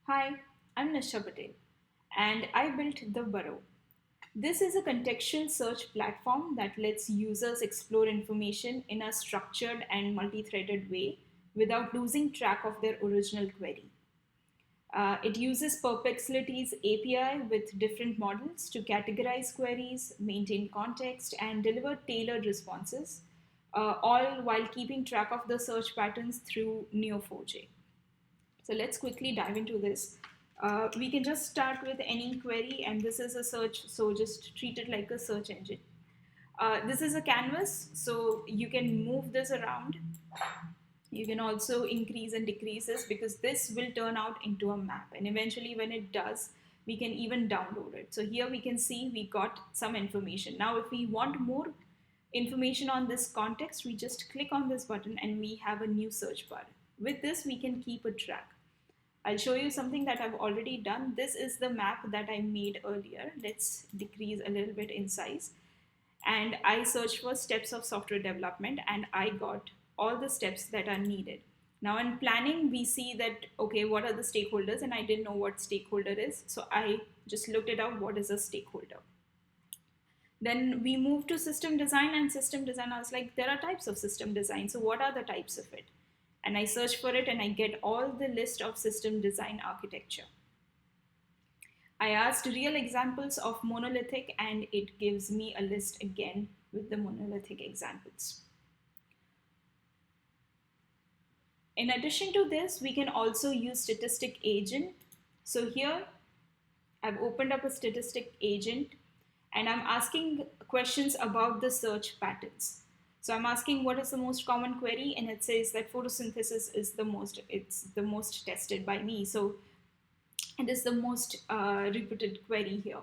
Hi, I'm Nisha Patel, and I built The Burrow. This is a contextual search platform that lets users explore information in a structured and multi threaded way without losing track of their original query. It uses Perplexity's API with different models to categorize queries, maintain context, and deliver tailored responses, all while keeping track of the search patterns through Neo4j. So let's quickly dive into this. We can just start with any query, and this is a search, so just treat it like a search engine. This is a canvas, so you can move this around. You can also increase and decrease this because this will turn out into a map. And eventually, when it does, we can even download it. So here we can see we got some information. Now, if we want more information on this context, we just click on this button and we have a new search bar. With this, we can keep a track. I'll show you something that I've already done. This is the map that I made earlier. Let's decrease a little bit in size. And I searched for steps of software development and I got all the steps that are needed. Now in planning, we see that, okay, what are the stakeholders? And I didn't know what stakeholder is. So I just looked it up, what is a stakeholder? Then we moved to system design, and system design, I was like, there are types of system design. So what are the types of it? And I search for it and I get all the list of system design architecture. I asked real examples of monolithic and it gives me a list again with the monolithic examples. In addition to this, we can also use statistic agent. So here I've opened up a statistic agent and I'm asking questions about the search patterns. So I'm asking what is the most common query, and it says that photosynthesis is it's the most tested by me. So it is the most repeated query here.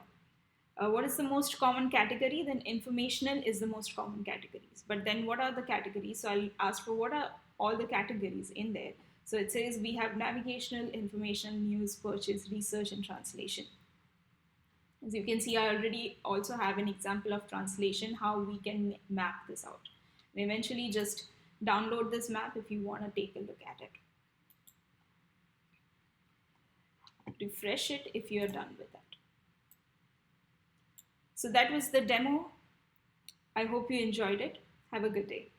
What is the most common category? Then informational is the most common categories. But then what are the categories? So I'll ask for what are all the categories in there. So it says we have navigational, information, news, purchase, research, and translation. As you can see, I already also have an example of translation, how we can map this out. And eventually just download this map if you want to take a look at it. Refresh it if you're done with that. So that was the demo. I hope you enjoyed it. Have a good day.